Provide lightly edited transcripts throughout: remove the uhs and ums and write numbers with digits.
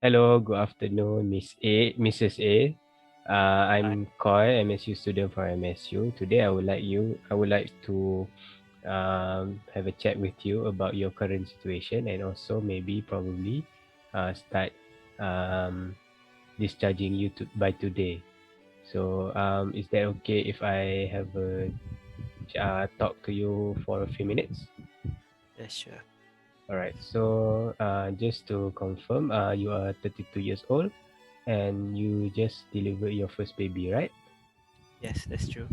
Hello, good afternoon, Mrs. A. Hi. I'm Koi, MSU student for MSU. Today, I would like to have a chat with you about your current situation and also maybe probably start um, discharging you by today. So, is that okay if I have a talk to you for a few minutes? Yeah, sure. All right. So, just to confirm, you are 32 years old and you just delivered your first baby, right? Yes, that's true.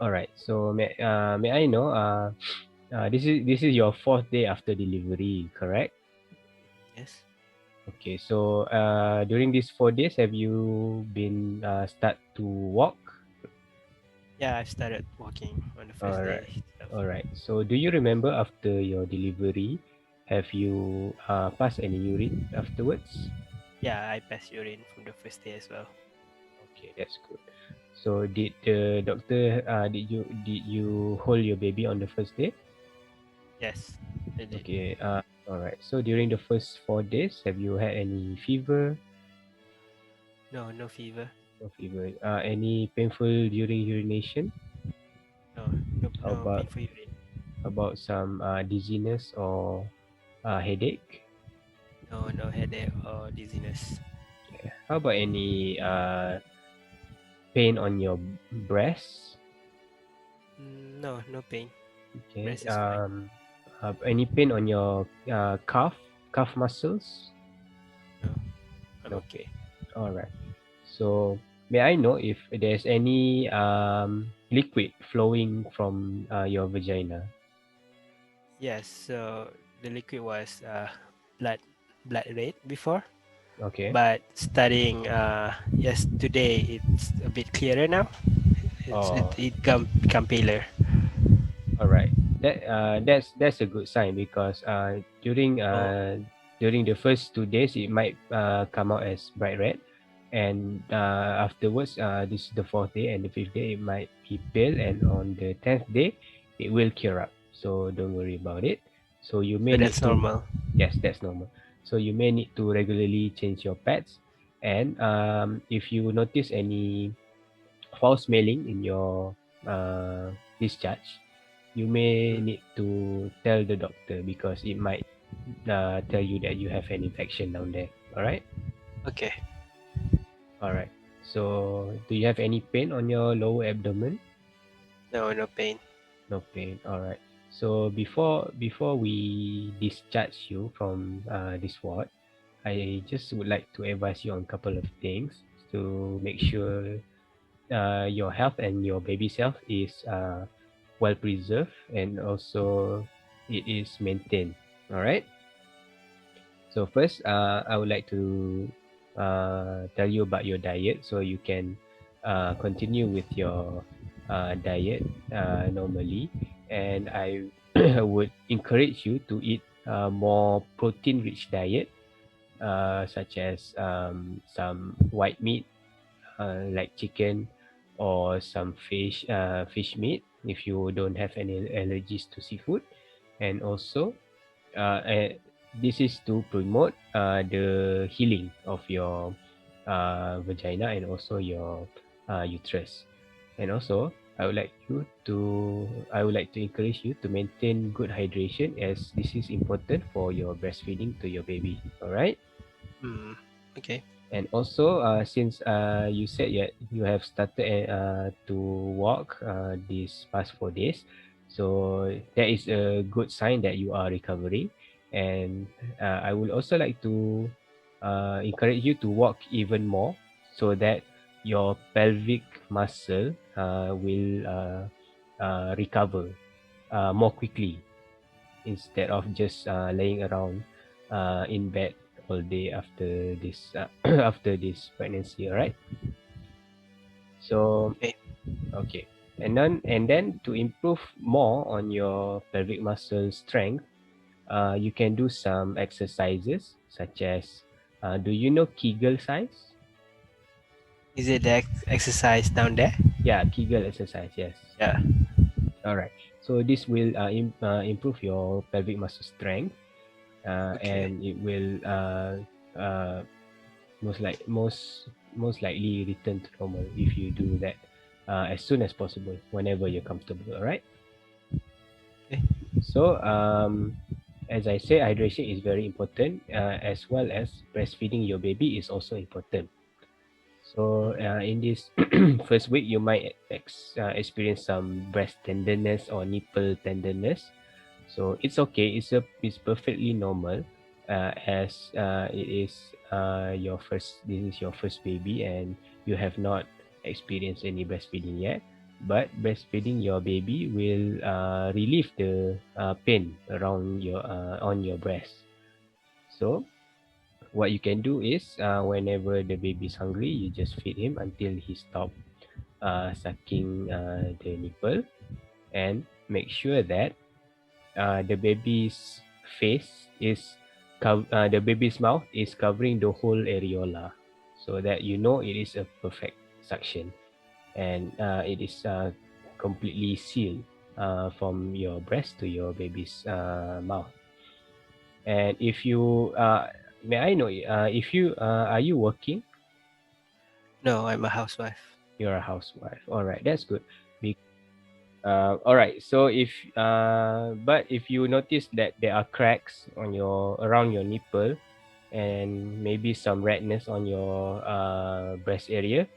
All right. So, may I know, this is your fourth day after delivery, correct? Yes. Okay. So, during these 4 days, have you been start to walk? Yeah, I started walking on the first All day right. itself. All right. So, do you remember after your delivery, have you passed any urine afterwards? Yeah, I passed urine from the first day as well. Okay, that's good. So, did the doctor did you hold your baby on the first day? Yes, I did. Okay. All right. So during the first 4 days, have you had any fever? No, no fever. No fever. Any painful during urination? No, no, How no about painful urine. some dizziness or headache? No, no headache or dizziness. Okay. How about any pain on your breast? No, no pain. Okay. Breast is fine. Any pain on your calf muscles? No, I'm No okay. pain. All right. So may I know if there's any liquid flowing from your vagina? Yes, so the liquid was blood, blood red before, Okay. but studying yes today it's a bit clearer now. Oh, It become paler. all right. That's a good sign because Oh, during the first 2 days it might come out as bright red, and afterwards this is the fourth day and the fifth day it might be pale, and on the 10th day it will clear up. So don't worry about it. So you so may need that's to normal. yes, that's normal. So you may need to regularly change your pads, and if you notice any foul smelling in your discharge, you may Mm, need to tell the doctor because it might tell you that you have an infection down there. All right. okay. All right. So, do you have any pain on your lower abdomen? No, no pain. No pain. All right. So before we discharge you from this ward, I just would like to advise you on a couple of things to make sure your health and your baby's health is well preserved and also it is maintained. All right. So first, I would like to tell you about your diet so you can continue with your diet normally. And I would encourage you to eat more protein-rich diet, such as some white meat like chicken or some fish meat if you don't have any allergies to seafood, and also uh, uh, this is to promote the healing of your vagina and also your uterus. And also I would like to encourage you to maintain good hydration as this is important for your breastfeeding to your baby. All right. Mm, okay. And also, since you said you have started to walk these past 4 days, so that is a good sign that you are recovering. And I would also like to encourage you to walk even more so that your pelvic muscle will recover more quickly instead of just laying around in bed all day after this after this pregnancy. All right. So Okay. okay, and then to improve more on your pelvic muscle strength, you can do some exercises such as do you know Kegel size? Is it the exercise down there? Yeah, Kegel exercise. Yes. Yeah. All right. So this will improve your pelvic muscle strength, Okay. and it will most likely return to normal if you do that as soon as possible whenever you're comfortable. All right. Okay. So as I say, hydration is very important, as well as breastfeeding your baby is also important. So Mm-hmm. in this first week, you might experience some breast tenderness or nipple tenderness. So it's okay. It's perfectly normal, as it is your first. This is your first baby, and you have not experienced any breastfeeding yet. But breastfeeding your baby will relieve the pain around your on your breast. So what you can do is whenever the baby is hungry, you just feed him until he stop sucking the nipple, and make sure that the baby's face is the baby's mouth is covering the whole areola, so that you know it is a perfect suction, and it is completely sealed from your breast to your baby's mouth. And if you may I know if you are you working? No, I'm a housewife. You're a housewife. All right, that's good. All right. So but if you notice that there are cracks on your around your nipple, and maybe some redness on your breast area,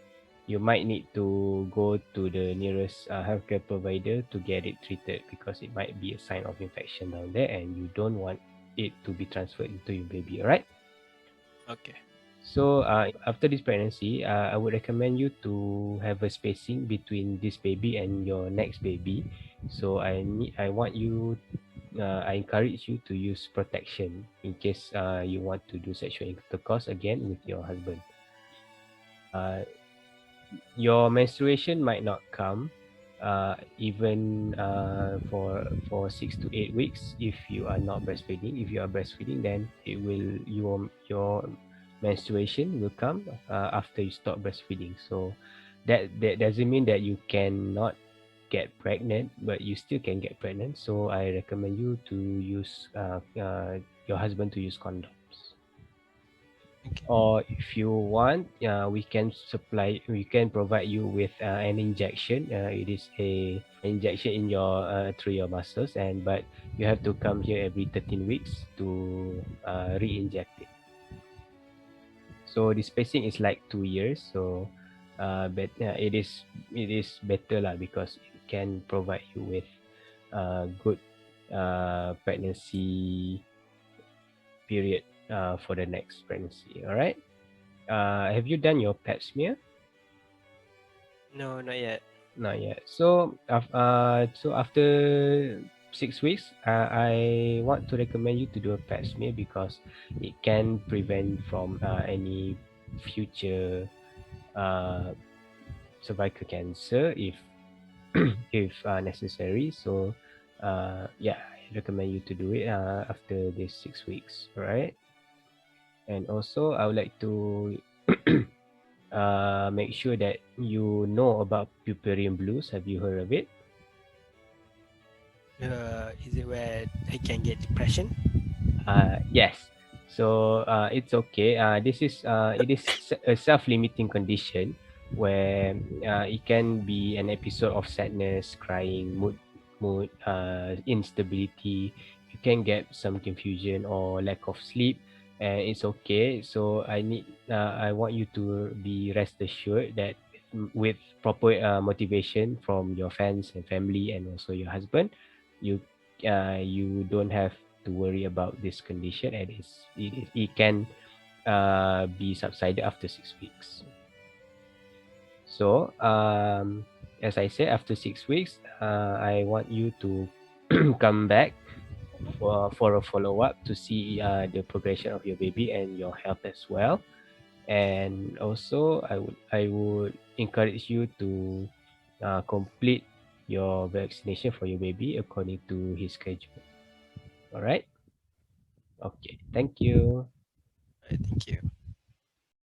you might need to go to the nearest healthcare provider to get it treated, because it might be a sign of infection down there, and you don't want it to be transferred into your baby. All right. Okay. So after this pregnancy, I would recommend you to have a spacing between this baby and your next baby. So I want you, I encourage you to use protection in case you want to do sexual intercourse again with your husband. Uh, your menstruation might not come even for 6 to 8 weeks if you are not breastfeeding. If you are breastfeeding, then it will your menstruation will come after you stop breastfeeding. So that doesn't mean that you cannot get pregnant, but you still can get pregnant. So I recommend you to use your husband to use condoms. Okay. Or if you want, we can provide you with an injection. It is a injection in your through your muscles, and but you have to come here every 13 weeks to re-inject it. So the spacing is like 2 years. So but it is better lah, because it can provide you with good pregnancy period for the next pregnancy. All right. Have you done your pap smear? No, not yet. Not yet. So after 6 weeks, I want to recommend you to do a pap smear, because it can prevent from any future uh, cervical cancer if if necessary. So yeah, I recommend you to do it after these 6 weeks. All right. And also, I would like to make sure that you know about Peuperium blues. Have you heard of it? Is it where I can get depression? Yes. So it's okay. It is a self-limiting condition where it can be an episode of sadness, crying, mood instability. You can get some confusion or lack of sleep, and it's okay. So I want you to be rest assured that with proper motivation from your fans and family, and also your husband, you you don't have to worry about this condition, and it can be subsided after 6 weeks. So as I said, after 6 weeks, I want you to come back for a follow-up to see the progression of your baby and your health as well. And also I would encourage you to complete your vaccination for your baby according to his schedule. All right. Okay, thank you. Thank you.